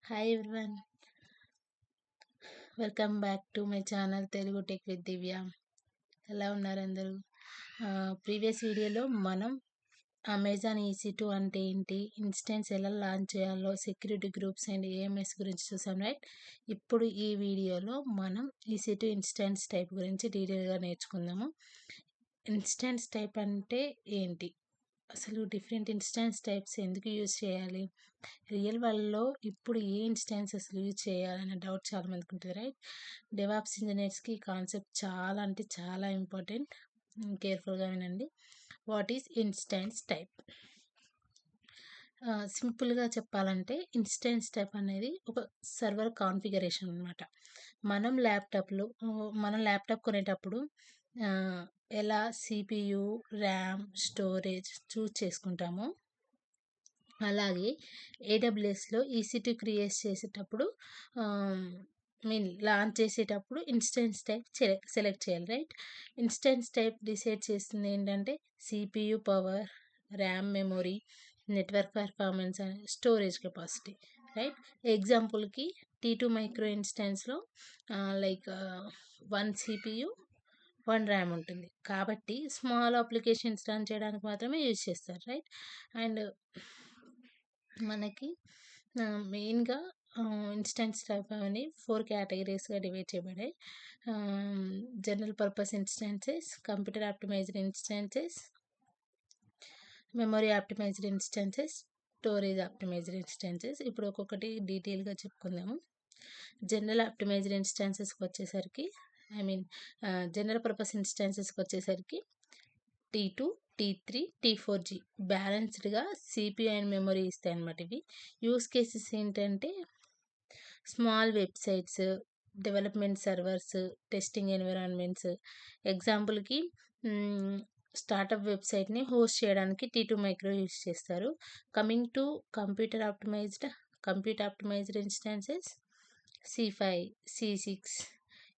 Hi everyone, welcome back to my channel Telugu tech with Divya. ఎలా ఉన్నారు అందరూ? ప్రీవియస్ వీడియోలో మనం అమెజాన్ EC2 అంటే ఏంటి, ఇన్స్టెన్స్ ఎలా లాంచ్ చేయాలో, సెక్యూరిటీ గ్రూప్స్ అండ్ AMS గురించి చూసాం, రైట్? ఇప్పుడు ఈ వీడియోలో మనం EC2 ఇన్స్టెన్స్ టైప్ గురించి డీటెయిల్గా నేర్చుకుందాము. ఇన్స్టెన్స్ టైప్ అంటే ఏంటి, అసలు డిఫరెంట్ ఇన్స్టెన్స్ టైప్స్ ఎందుకు యూజ్ చేయాలి, రియల్ వరల్డ్లో ఇప్పుడు ఏ ఇన్స్టెన్స్ అసలు యూజ్ చేయాలనే డౌట్ చాలా మందికి ఉంటుంది, రైట్? డెవాప్స్ ఇంజనీర్స్కి ఈ కాన్సెప్ట్ చాలా అంటే చాలా ఇంపార్టెంట్. కేర్ఫుల్గా వినండి. What is instance type? సింపుల్గా చెప్పాలంటే ఇన్స్టెన్స్ టైప్ అనేది ఒక సర్వర్ కాన్ఫిగరేషన్ అనమాట. మనం ల్యాప్టాప్ కొనేటప్పుడు ఎలా CPU, ర్యామ్, స్టోరేజ్ చూస్ చేసుకుంటామో, అలాగే AWSలో EC2 క్రియేట్ చేసేటప్పుడు లాంచ్ చేసేటప్పుడు ఇన్స్టెన్స్ టైప్ సెలెక్ట్ చేయాలి, రైట్? ఇన్స్టెన్స్ టైప్ డిసైడ్ చేస్తుంది ఏంటంటే CPU power, RAM memory, network performance and storage capacity, right? ఎగ్జాంపుల్కి T2 మైక్రో ఇన్స్టెన్స్లో లైక్ 1 CPU 1 ర్యామ్ ఉంటుంది, కాబట్టి స్మాల్ అప్లికేషన్స్ రన్ చేయడానికి మాత్రమే యూజ్ చేస్తారు, రైట్? అండ్ మనకి మెయిన్గా ఇన్స్టెన్స్ టైప్ అని 4 కేటగిరీస్గా డివైడ్ చేయబడాయి. General purpose instances, computer optimized instances, memory optimized instances, storage optimized instances. ఇప్పుడు ఒక్కొక్కటి డీటెయిల్గా చెప్పుకుందాము. జనరల్ ఆప్టిమైజ్డ్ ఇన్స్టెన్సెస్కి వచ్చేసరికి జనరల్ పర్పస్ ఇన్స్టెన్సెస్కి వచ్చేసరికి T2, T3, T4G బ్యాలెన్స్డ్గా CPU అండ్ మెమొరీ ఇస్తాయి అన్నమాట. ఇవి యూస్ కేసెస్ ఏంటంటే small websites, development servers, testing environments. ఎగ్జాంపుల్కి స్టార్టప్ వెబ్సైట్ని హోస్ట్ చేయడానికి T2 మైక్రో యూస్ చేస్తారు. Coming to computer optimized instances C5, C6.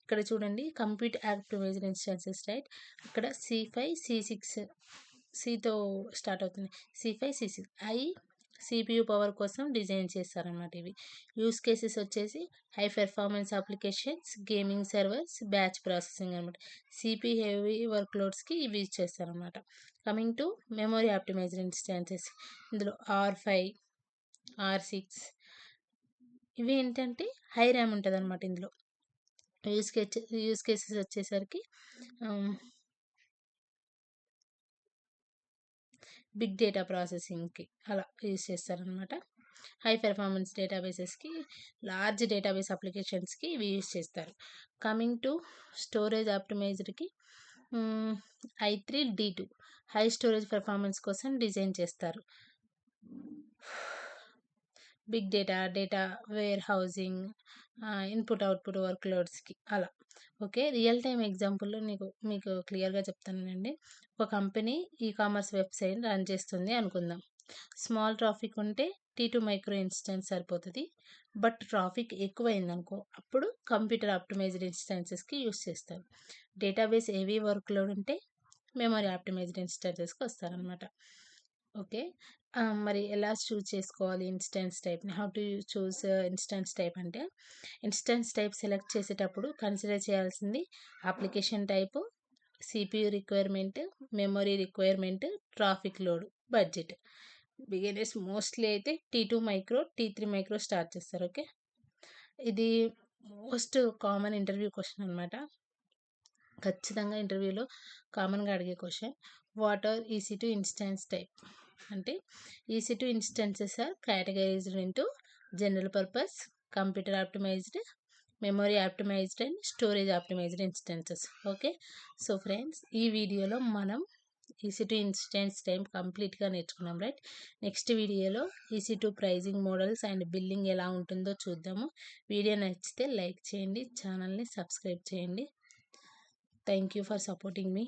ఇక్కడ చూడండి, కంప్యూటర్ ఆప్టిమైజ్డ్ ఇన్స్టెన్సెస్, రైట్? ఇక్కడ C5, C6, Cతో స్టార్ట్ అవుతుంది. C5, C6 CPU పవర్ కోసం డిజైన్ చేస్తారన్నమాట. ఇవి యూస్ కేసెస్ వచ్చేసి high performance applications, gaming servers, batch processing అనమాట. CPU హెవీ వర్క్లోడ్స్కి ఇవి యూజ్ చేస్తారనమాట. Coming to memory optimized instances, ఇందులో R5, R6 ఇవి ఏంటంటే హై ర్యామ్ ఉంటుంది అనమాట. ఇందులో యూస్ కేసెస్ వచ్చేసరికి బిగ్ డేటా ప్రాసెసింగ్కి అలా యూజ్ చేస్తారనమాట. హై పెర్ఫార్మెన్స్ డేటాబేసెస్కి, లార్జ్ డేటాబేస్ అప్లికేషన్స్కి ఇవి యూజ్ చేస్తారు. కమింగ్ టు స్టోరేజ్ ఆప్టిమైజ్డ్కి I3, D2 high storage performance కోసం డిజైన్ చేస్తారు. Big data warehousing, input output వర్క్లోడ్స్కి అలా. ఓకే, రియల్ టైం ఎగ్జాంపుల్లో మీకు క్లియర్గా చెప్తానండి. ఒక కంపెనీ కామర్స్ వెబ్సైట్ రన్ చేస్తుంది అనుకుందాం. స్మాల్ ట్రాఫిక్ ఉంటే T2 మైక్రో ఇన్స్టెన్స్ సరిపోతుంది. బట్ ట్రాఫిక్ ఎక్కువైందనుకో, అప్పుడు కంప్యూటర్ ఆప్టిమైజ్డ్ ఇన్స్టెన్సెస్కి యూస్ చేస్తారు. డేటాబేస్ హెవీ వర్క్లోడ్ ఉంటే మెమరీ ఆప్టిమైజ్డ్ ఇన్స్టెన్సెస్కి వస్తారనమాట. ఓకే, మరి ఎలా చూస్ చేసుకోవాలి ఇన్స్టెన్స్ టైప్ని? How to choose instance type అంటే, ఇన్స్టెన్స్ టైప్ సెలెక్ట్ చేసేటప్పుడు కన్సిడర్ చేయాల్సింది application type, CPU requirement, memory requirement, traffic load, budget. Beginners mostly అయితే T2 micro, T3 micro start చేస్తారు. ఓకే, ఇది మోస్ట్ కామన్ ఇంటర్వ్యూ క్వశ్చన్ అనమాట. ఖచ్చితంగా ఇంటర్వ్యూలో కామన్గా అడిగే question. What are EC2 instance type అంటే, EC2 instances are categorized into general purpose, computer optimized, memory optimized and storage optimized instances. Okay, so friends, ఈ వీడియోలో మనం EC2 ఇన్స్టెన్స్ టైప్ కంప్లీట్గా నేర్చుకున్నాం, రైట్? నెక్స్ట్ వీడియోలో EC2 pricing models and billing ఎలా ఉంటుందో చూద్దాము. వీడియో నచ్చితే లైక్ చేయండి, ఛానల్ని సబ్స్క్రైబ్ చేయండి. Thank you for supporting me.